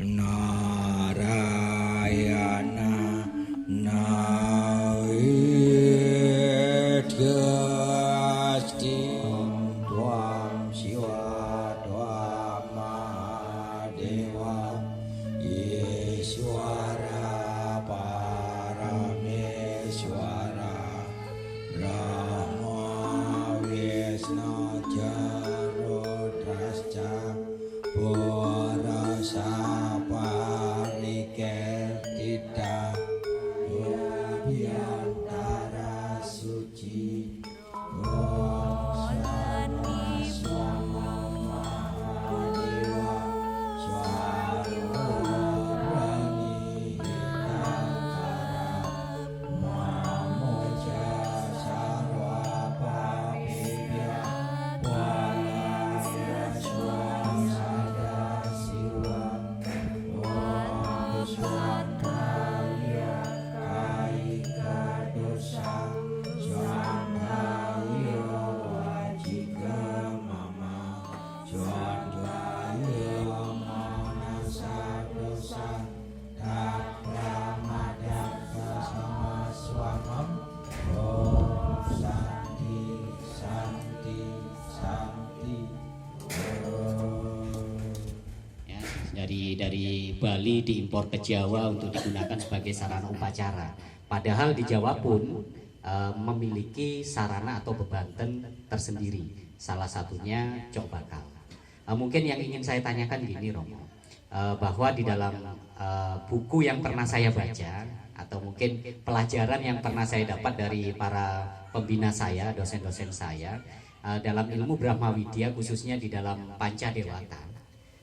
Narayana Naidyasti Dwam Siwa Dwama Dewa Yeswara Parameswara Brahma Wisnu Jarudrasca Borasa Pariketita Biantara Suci Om Swama Mahadewa Swarani Hitangkara Mamoja Sarwa Papibya Walaya Swasada Siwa Om Swataya Kaika Dosa Swataya Wajika Mama Swataya Manasa Dosa Takramadaka Sama Swamam Om Santi Santi Santi Ya, dari Bali diimpor ke Jawa untuk digunakan sebagai sarana upacara. Padahal di Jawa pun memiliki sarana atau bebanten tersendiri. Salah satunya cok bakal. Mungkin yang ingin saya tanyakan gini Romo, bahwa di dalam buku yang pernah saya baca atau mungkin pelajaran yang pernah saya dapat dari para pembina saya, dosen-dosen saya dalam ilmu Brahma Widya, khususnya di dalam Pancadewata.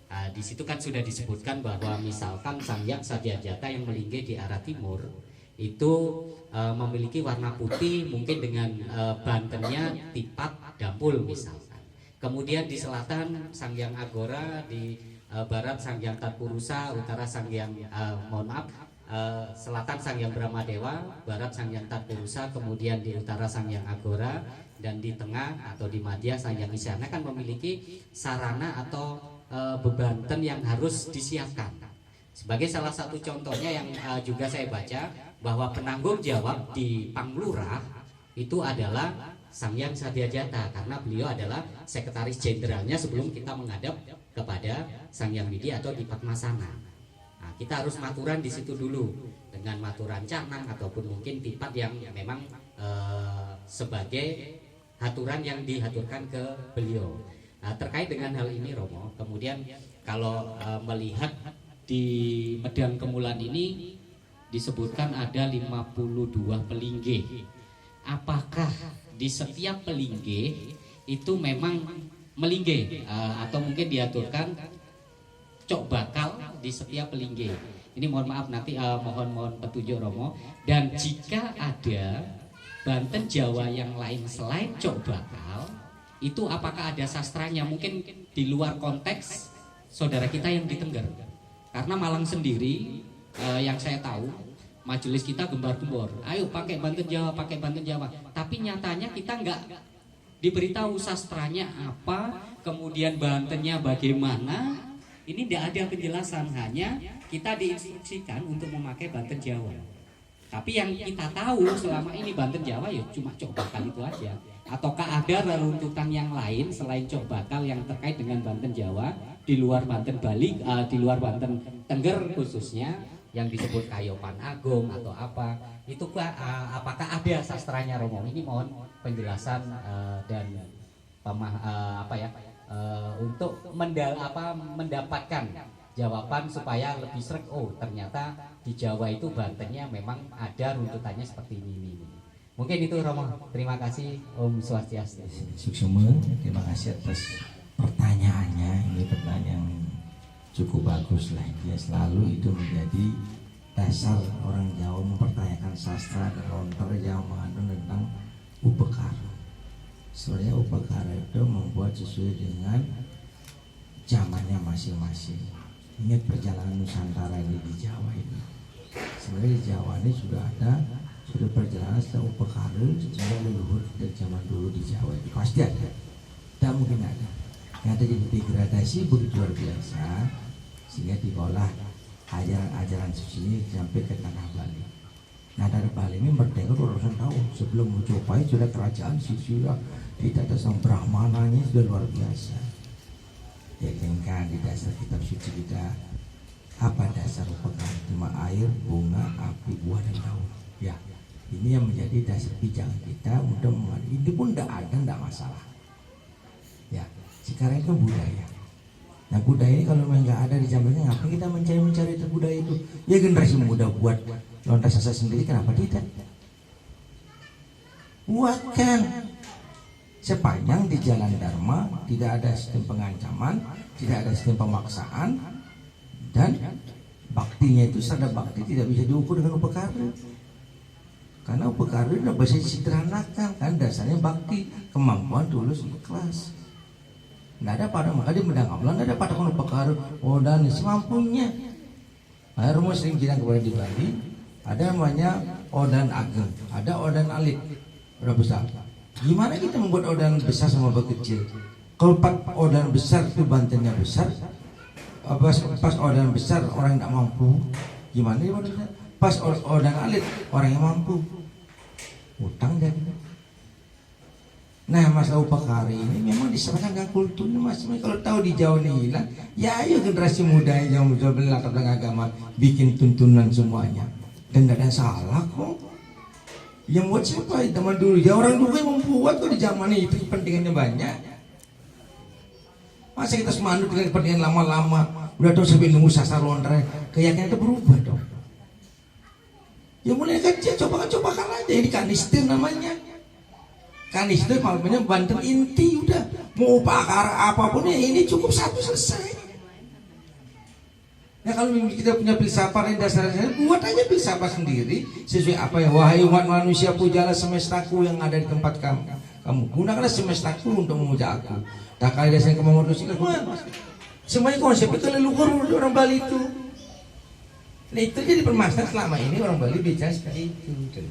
Di situ kan sudah disebutkan bahwa misalkan Sang Hyang Satyajata yang melingkih di arah timur itu memiliki warna putih, mungkin dengan bantennya tipat dampul misalkan. Kemudian di selatan Sang Hyang Agora, di barat Sang Hyang Tatpurusa, utara Sang Hyang selatan Sang Hyang Brahmadewa, barat Sang Hyang Tatpurusa, kemudian di utara Sang Hyang Agora, dan di tengah atau di madya Sang Hyang Isyana kan memiliki sarana atau bebanten yang harus disiapkan. Sebagai salah satu contohnya yang juga saya baca, bahwa penanggung jawab di Panglurah itu adalah Sang Hyang Satyajata, karena beliau adalah sekretaris jenderalnya sebelum kita menghadap kepada Sang Hyang Widi atau di Padmasana. Nah, kita harus maturan di situ dulu dengan maturan canang ataupun mungkin tipat yang memang sebagai haturan yang dihaturkan ke beliau. Nah, terkait dengan hal ini Romo, kemudian kalau melihat di Medang Kemulan ini disebutkan ada 52 pelinggih. Apakah di setiap pelinggih itu memang melinggih atau mungkin diaturkan cok bakal di setiap pelinggih? Ini mohon maaf nanti mohon petunjuk Romo. Dan jika ada Banten Jawa yang lain selain cok bakal, itu apakah ada sastranya? Mungkin di luar konteks saudara kita yang di Tengger. Karena Malang sendiri yang saya tahu majelis kita gembar-gembor, ayo pakai Banten Jawa, pakai Banten Jawa. Tapi nyatanya kita nggak diberitahu sastranya apa, kemudian Bantennya bagaimana. Ini tidak ada penjelasan, hanya kita diinstruksikan untuk memakai Banten Jawa. Tapi yang kita tahu selama ini Banten Jawa ya cuma cok bakal itu aja. Ataukah ada reruntutan yang lain selain cok bakal yang terkait dengan Banten Jawa di luar Banten Bali, di luar Banten Tengger khususnya yang disebut Kayopan Agung atau apa? Itu apakah ada sastranya Romo? Ini mohon penjelasan dan untuk mendapatkan jawaban supaya lebih sreg. Oh, ternyata di Jawa itu Bantennya memang ada runtutannya seperti ini. Mungkin itu Romo. Terima kasih. Om Swastiastu. Suksema, terima kasih atas pertanyaannya. Ini pertanyaan cukup bagus lah. Dia selalu itu menjadi dasar orang Jawa mempertanyakan sastra dan lontar Jawa mengandung tentang upekara. Sebenarnya upekara itu membuat sesuai dengan zamannya masing-masing. Ingat perjalanan Nusantara ini di Jawa ini. Sebenarnya di Jawa ini sudah perjalanan setelah upekara secara leluhur dari zaman dulu di Jawa itu pasti ada. Tak mungkin ada. Yang terjadi degradasi begitu luar biasa sehingga diolah ajaran-ajaran suci ini sampai ke tanah Bali. Nah dari Bali ini merdeka 200 tahun. Sebelum Majapahit sudah kerajaan sudah tidak ada sang Brahmananya sudah luar biasa. Ya kan di dasar kitab suci kita apa dasar upekara? Cuma air, bunga, api, buah dan daun. Ya, ini yang menjadi dasar pijakan kita untuk ini pun tidak ada, tidak masalah. Ya, sekarang itu budaya. Nah budaya ini kalau memang nggak ada di zamannya, ngapain kita mencari itu budaya itu? Ya generasi muda buat lontar sasa sendiri, kenapa tidak? Buatkan. Sepanjang di jalan Dharma tidak ada sistem pengancaman, tidak ada sistem pemaksaan, dan baktinya itu sadar bakti tidak bisa diukur dengan upekara. Karena upekara itu bisa disederhanakan, kan dasarnya bakti, kemampuan tulus ikhlas. Nggak ada pada maka dia mendangamlah, nggak ada pada upekara. Oh dan semampunya. Nah, rumus sering bilang kepada di Bali, ada namanya Odan Ageng, ada Odan Alit, berapa besar. Gimana kita membuat odan besar sama kecil? Kalau odan besar itu bantennya besar, pas odan besar orang tidak mampu, gimana ya odan besar? Pas odan alit orang yang mampu, utang jadi. Nah masalah upekara ini memang diserahkan dengan kulturnya masing-masing. Kalau tahu di Jawa ini hilang, ya ayo generasi muda yang sudah berlatar belakang agama bikin tuntunan semuanya, dan tidak ada salah kok. Yang buat siapa? Zaman dulu ya orang dulu yang membuat kok di zaman itu kepentingannya banyak. Masa kita semangat dengan kepentingan lama-lama udah tahu sampai nunggu sasar lontar, keyakinan itu berubah dong. Ya mulai kecil coba-cobakan aja, ini kanister namanya. Kanister maksudnya Banten inti udah mau pakar apapun ya ini cukup satu selesai. Nah kalau kita punya filsafat yang dasarnya buat aja filsafat sendiri sesuai apa ya. Wahai umat manusia, pujalah semestaku yang ada di tempat kamu. Gunakanlah semestaku untuk memuja aku. Tak kali dasarnya kamu manusia, semuanya konsep itu leluhur orang Bali itu. Nah itu jadi permasalahan selama ini orang Bali bicara seperti itu.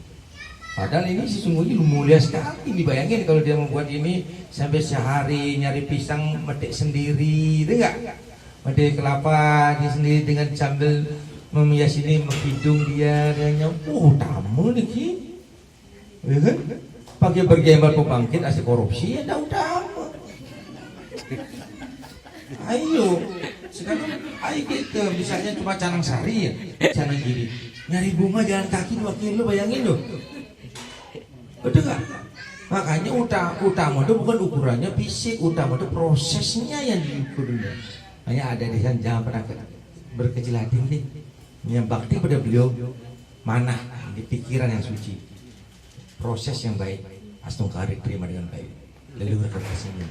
Padahal ini sesungguhnya mulia sekali. Dibayangin kalau dia membuat ini sampai sehari nyari pisang metik sendiri, itu enggak? Metik kelapa dia sendiri dengan sambil memias ini menghidung dia dengan tamu nih ki, ya kan? Pakai bergembal pembangkit asli korupsi ya tahu. Ayo sekarang ayo kita misalnya cuma Canang Sari ya, Canang Giri nyari bunga jalan kaki 2 kilo, bayangin loh, betul nggak? Makanya utama itu bukan ukurannya fisik, utama itu prosesnya yang diukur. Hanya ada di sana, jangan pernah berkecil hati nih. Yang bakti pada beliau mana di pikiran yang suci, proses yang baik, astungkari terima dengan baik, leluhur kertasnya.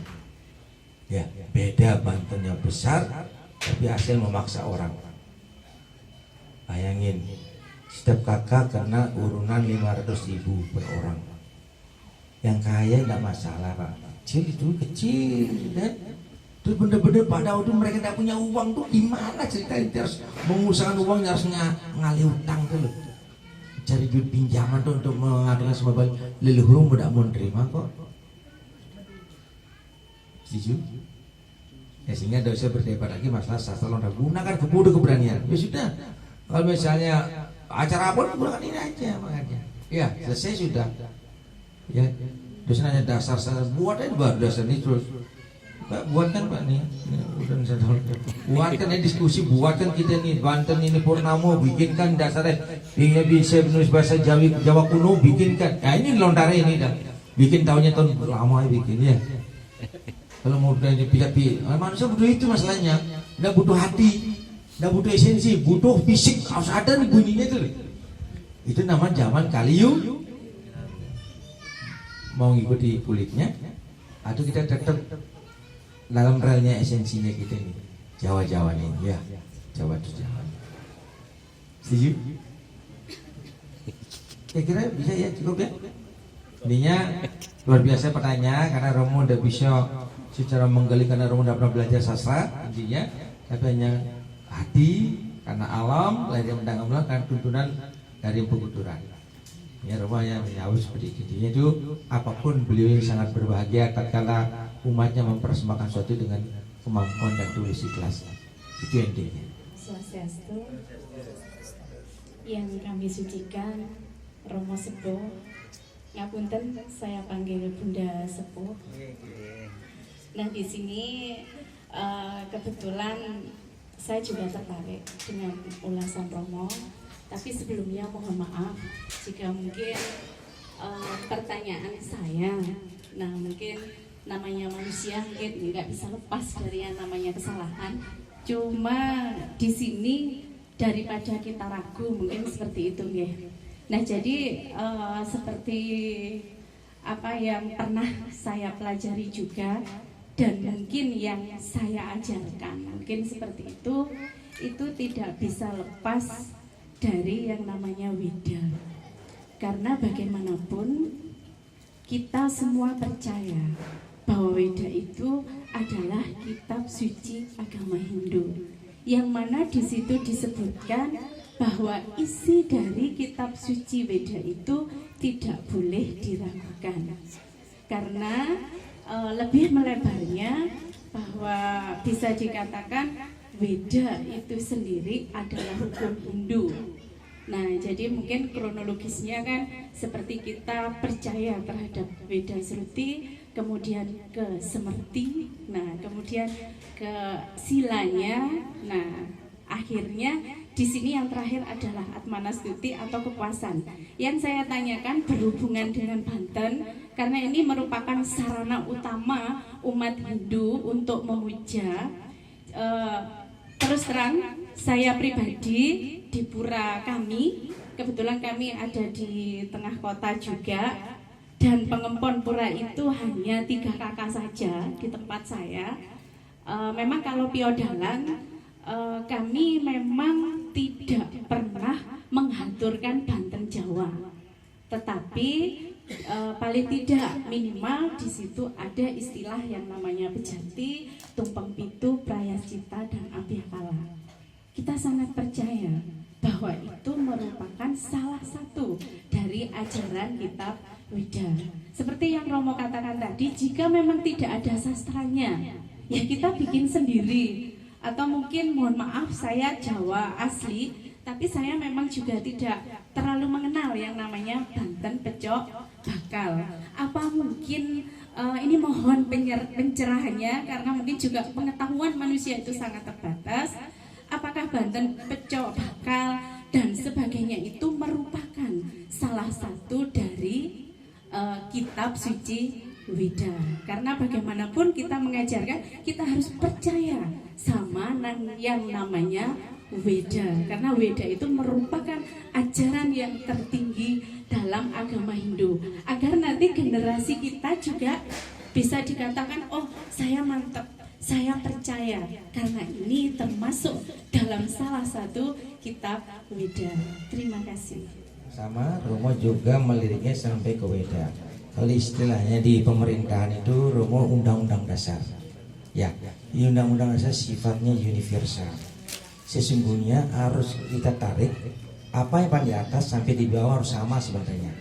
Ya beda Bantennya besar, tapi hasil memaksa orang. Bayangin, setiap kakak kena urunan 500.000 per orang. Yang kaya nggak masalah pak, kecil dan terus bener-bener pada waktu mereka tidak punya uang tuh gimana ceritanya? Harus mengusahakan uang, harus ngalih utang tuh loh, cari duit pinjaman tuh untuk mengadakan semua balik. Leluhur tidak mau terima kok. Setuju? Ya sehingga tidak usah berdebat lagi masalah sastra lontar. Gunakan keberanian. Ya sudah. Kalau misalnya acara apa gunakan ini aja makanya. Ya selesai sudah. Ya terus nanya dasar buat aja baru dasar ini terus. Pak, buatkan Pak nih, buatkan ya diskusi, buatkan kita nih Banten ini Purnamo, bikinkan dasarnya, ini bisa menulis bahasa Jawa kuno, bikinkan. Nah ini lontar ini dah, bikin tahunnya tahun lama ya bikin ya. Kalau mau udah dipikat-pikat, manusia butuh itu masalahnya, nggak butuh hati, nggak butuh esensi, butuh fisik, harus ada nih bunyinya itu. Itu nama zaman Kalium. Mau ngikuti kulitnya, atau kita tetap dalam relnya esensinya kita ini Jawa nih ya, Jawa itu Jawa. Setuju? Kira-kira bisa ya, cukup ya. Intinya luar biasa pertanyaan karena Romo udah bisa secara menggali, karena Romo udah pernah belajar sastra intinya, tapi hanya hati karena alam, lahir yang mendangamlah karena tuntunan dari pengkuturan. Ya Romo yang menyawut seperti itu. Itu apapun beliau yang sangat berbahagia tatkala umatnya mempersembahkan sesuatu dengan kemampuan dan tulus ikhlas. Itu intinya. Swastiastu. Yang kami sucikan Romo Sepuh. Ngapunten, saya panggil Bunda Sepuh. Nah, di sini kebetulan saya juga tertarik dengan ulasan Romo. Tapi sebelumnya mohon maaf jika mungkin pertanyaan saya, nah mungkin namanya manusia mungkin nggak bisa lepas dari yang namanya kesalahan. Cuma di sini daripada kita ragu mungkin seperti itu ya. Nah jadi seperti apa yang pernah saya pelajari juga dan mungkin yang saya ajarkan mungkin seperti itu tidak bisa lepas dari yang namanya Weda. Karena bagaimanapun kita semua percaya bahwa Weda itu adalah kitab suci agama Hindu, yang mana di situ disebutkan bahwa isi dari kitab suci Weda itu tidak boleh diragukan. Karena lebih melebarnya bahwa bisa dikatakan Weda itu sendiri adalah hukum Hindu. Nah, jadi mungkin kronologisnya kan seperti kita percaya terhadap Weda Sruti, kemudian ke Semerti, nah kemudian ke silanya, nah akhirnya di sini yang terakhir adalah Atmanastuti atau kepuasan. Yang saya tanyakan berhubungan dengan Banten karena ini merupakan sarana utama umat Hindu untuk memuja. Terus terang saya pribadi di pura kami, kebetulan kami ada di tengah kota juga, dan pengempon pura itu hanya 3 kakak saja di tempat saya. Memang kalau piodalan kami memang tidak pernah menghaturkan Banten Jawa, tetapi paling tidak minimal di situ ada istilah yang namanya bejati, tumpeng pitu, prayascita, dan abhyakala. Kita sangat percaya bahwa itu merupakan salah satu dari ajaran kitab Weda. Seperti yang Romo katakan tadi, jika memang tidak ada sastranya, ya kita bikin sendiri. Atau mungkin mohon maaf saya Jawa asli, tapi saya memang juga tidak terlalu mengenal yang namanya Banten Pecok Bakal. Apa mungkin ini mohon pencerahannya karena mungkin juga pengetahuan manusia itu sangat terbatas. Apakah Banten Pecok Bakal dan sebagainya itu merupakan salah satu dari kitab suci Weda? Karena bagaimanapun kita mengajarkan, kita harus percaya sama yang namanya Weda. Karena Weda itu merupakan ajaran yang tertinggi dalam agama Hindu. Agar nanti generasi kita juga bisa dikatakan, oh saya mantap, saya percaya. Karena ini termasuk dalam salah satu kitab Weda. Terima kasih. Sama Romo juga meliriknya sampai ke Weda. Kalau istilahnya di pemerintahan itu Romo undang-undang dasar. Ya, di undang-undang dasar sifatnya universal. Sesungguhnya harus kita tarik apa yang paling di atas sampai di bawah harus sama sebenarnya.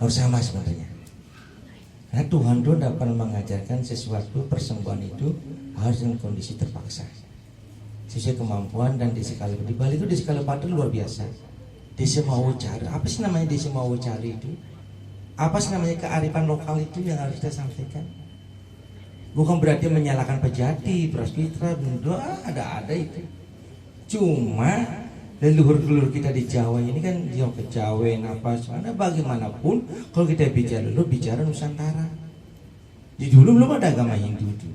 Harus sama sebenarnya. Karena Tuhan itu dapat mengajarkan sesuatu persembahan itu harus dengan kondisi terpaksa. Sesuai kemampuan dan desi kali di Bali itu desi kali luar biasa. Desi Mawocari. Apa sih namanya desi Mawocari itu? Apa sih namanya kearifan lokal itu yang harus kita sampaikan? Bukan berarti menyalahkan pejati, praspitra, doa ada itu. Cuma leluhur-leluhur kita di Jawa ini kan yang Kejawen apa sana bagaimanapun kalau kita bicara leluhur bicara Nusantara. Di dulu belum ada agama Hindu itu.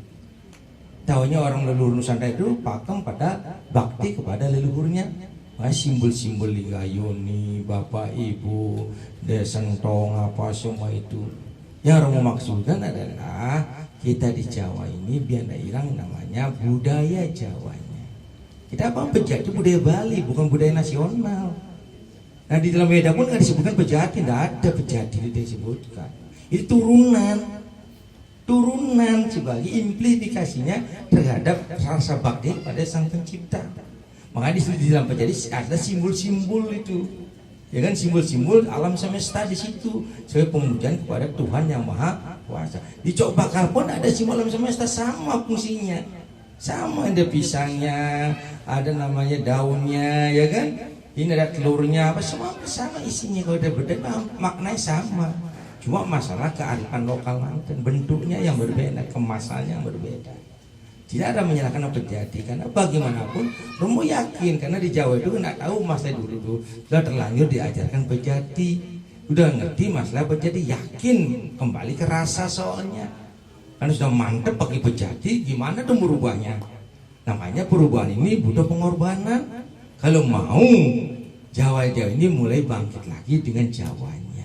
Tahunya orang leluhur Nusantara itu pakem pada bakti kepada leluhurnya. Simbol-simbol Linggayoni, Bapak Ibu, Desentong apa semua itu. Yang Romo maksudkan adalah kita di Jawa ini biar tidak hilang namanya budaya Jawanya. Kita apa pejati budaya Bali bukan budaya nasional. Nah di dalam Weda pun nggak disebutkan pejati, tidak ada pejati itu disebutkan. Itu turunan sebagai implikasinya terhadap rasa bakti pada Sang Pencipta. Makanya di dalam pejati ada simbol-simbol itu. Ya kan simbol-simbol alam semesta di situ sebagai pemujaan kepada Tuhan yang Maha Kuasa. Di Cok Bakal pun ada simbol alam semesta sama fungsinya. Sama ada pisangnya, ada namanya daunnya, ya kan? Ini ada telurnya, apa semua sama isinya. Kalau udah beda, maknanya sama. Cuma masalah kearifan lokal Banten, bentuknya yang berbeda, kemasannya yang berbeda. Tidak ada menyalahkan Pejati, karena bagaimanapun Romo yakin, karena di Jawa itu nggak tahu masa dulu sudah terlanjur diajarkan Pejati, udah ngerti masalah Pejati, yakin kembali ke rasa soalnya, karena sudah mantep pakai Pejati, gimana tuh merubahnya? Namanya perubahan ini butuh pengorbanan. Kalau mau Jawa ini mulai bangkit lagi dengan Jawanya,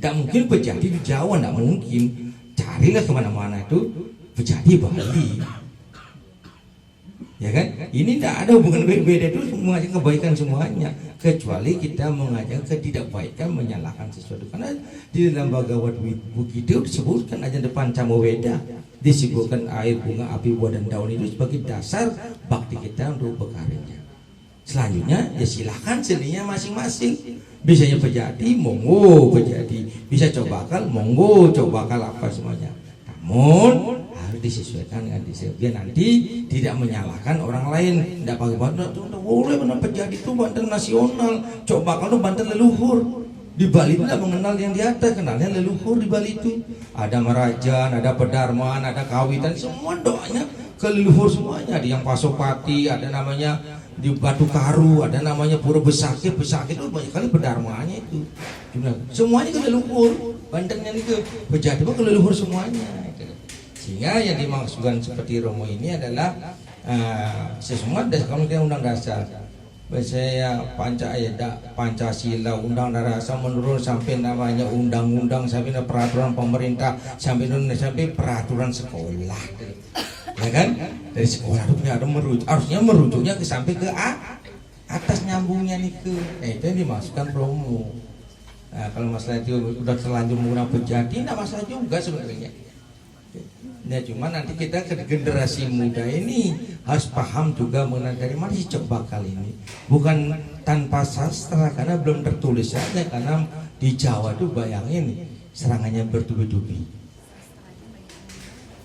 tidak mungkin Pejati di Jawa, tidak mungkin. Carilah kemana-mana itu Pejati Bali. Ya kan? Ini tidak ada hubungan beda itu, mengajak kebaikan semuanya, kecuali kita mengajak ketidakbaikan, menyalahkan sesuatu. Karena di dalam Bhagavad Gita disebutkan aja depan Camaweda, disebutkan air, bunga, api, buah dan daun itu sebagai dasar bakti kita untuk berkaryanya. Selanjutnya ya silahkan seninya masing-masing. Bisanya Pejati, monggo Pejati. Bisa cobakal, monggo cobakal apa semuanya. Namun harus disesuaikan dengan biar nanti tidak menyalahkan orang lain. Tidak pakai Banten, boleh benar Pejati itu Banten nasional. Coba kalau Banten leluhur. Di Bali tidak mengenal yang di atas, kenalnya leluhur di Bali itu. Ada Merajan, ada Pedarman, ada Kawitan, semua doanya ke leluhur semuanya. Ada yang Pasopati, ada namanya di Batu Karu, ada namanya Pura Besakih. Besakih itu banyak kali Pedarmanya itu. Semuanya ke leluhur. Bantennya ini ke Pejati ke leluhur semuanya. Sehingga yang dimaksudkan seperti Romo ini adalah sesemua kalau kita undang dasar, saya Pancasila, undang dasar menurun sampai namanya undang-undang, sampai peraturan pemerintah, sampai peraturan sekolah, ya kan? Dari sekolah itu punya ada merujuk, harusnya merujuknya ke sampai ke atas nyambungnya nih ke, itu yang dimaksudkan Romo. Nah, kalau masalah itu udah terlanjur menggunakan Pejati, tidak masalah juga sebenarnya. Nah, cuma nanti kita ke generasi muda ini harus paham juga mengenai dari mana sih cobakal ini. Bukan tanpa sastra, karena belum tertulis saja. Karena di Jawa tuh bayangin serangannya bertubi-tubi.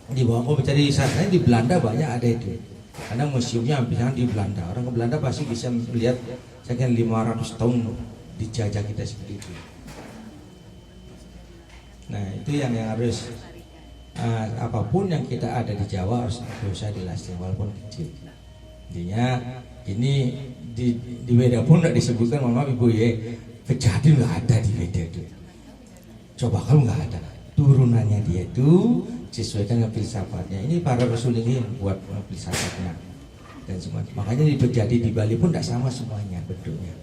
Di bawah mencari sastranya di Belanda banyak ada itu. Karena museumnya hampir di Belanda. Orang ke Belanda pasti bisa melihat sekian 500 tahun dijajah kita seperti itu. Nah, itu yang harus apapun yang kita ada di Jawa harus berusaha dilestarikan walaupun kecil. Intinya ini di Weda pun tidak disebutkan, mohon maaf Ibu ya, Pejati nggak ada di Weda itu. Coba kalau nggak ada, turunannya dia itu sesuaikan dengan filsafatnya. Ini para rasul ini buat filsafatnya dan semua. Makanya di Pejati di Bali pun tidak sama semuanya bentuknya.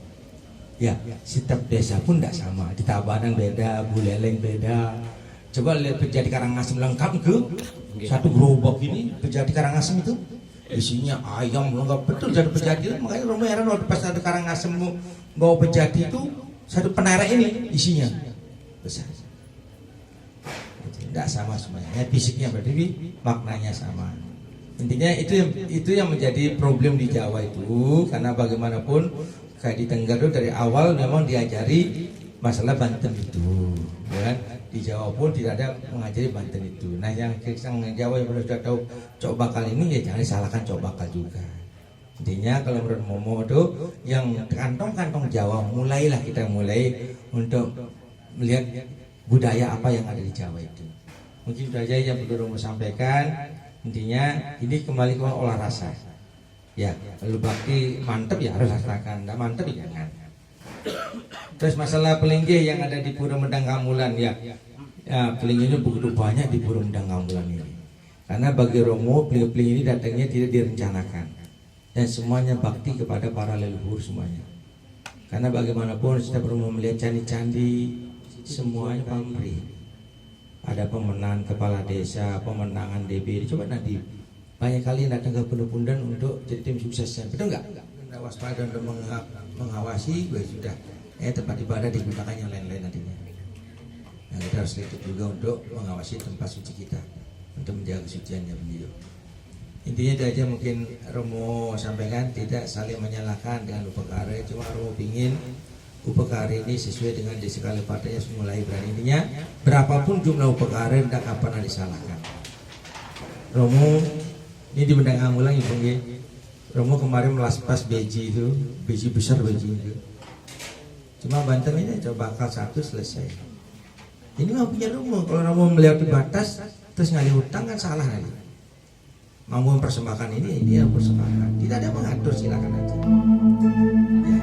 Ya, setiap desa pun tidak sama. Di Tabanan beda, Buleleng beda. Coba lihat Pejati Karangasem lengkap ke satu gerobak ini Pejati Karangasem itu isinya ayam lengkap betul satu Pejati. Makanya Romo heran waktu pas satu Karangasem bawa Pejati itu satu penara ini isinya besar. Tidak sama semuanya, fisiknya berarti maknanya sama. Intinya itu yang menjadi problem di Jawa itu, karena bagaimanapun kayak di Tengger dari awal memang diajari masalah Banten itu, ya kan? Di Jawa pun tidak ada mengajari Banten itu. Nah, yang Jawa yang sudah tahu cobakal ini ya jangan disalahkan cobakal juga. Intinya kalau menurut Momo itu yang kantong-kantong Jawa mulailah kita mulai untuk melihat budaya apa yang ada di Jawa itu. Mungkin itu aja yang perlu Romo sampaikan. Intinya ini kembali ke olah rasa. Ya, kalau bakti mantep ya harus rasakan, tidak mantep ya jangan. Terus masalah pelinggih yang ada di Pura Mendang Kamulan ya, pelinggihnya begitu banyak di Pura Mendang Kamulan ini. Karena bagi Romo pelinggih ini datangnya tidak direncanakan dan semuanya bakti kepada para leluhur semuanya. Karena bagaimanapun setiap Romo melihat candi-candi semuanya pamrih. Ada pemenang kepala desa, pemenangan DB. Coba nanti banyak kali datang ke Pundan untuk jadi tim suksesnya, betul nggak? Waspada untuk mengawasi, sudah tempat ibadah digunakan yang lain-lain nantinya. Nah, kita harus lihat juga untuk mengawasi tempat suci kita, untuk menjaga kesuciannya beliau. Intinya itu aja mungkin Romo sampaikan, tidak saling menyalahkan dengan upekare, cuma Romo ingin upekare ini sesuai dengan desa Kalipatannya mulai berani. Intinya berapapun jumlah upekare tidak kapan disalahkan. Romo ini di Mendang Amulang Ibu nggih. Romo kemarin melaspas beji itu, beji besar beji itu. Cuma Banten ini coba bakal satu selesai. Ini mau punya Romo. Kalau Romo melihat batas terus ngalih hutang kan salah nanti. Mau mempersembahkan ini dia persembahkan. Tidak ada mengatur, silakan aja. Ya.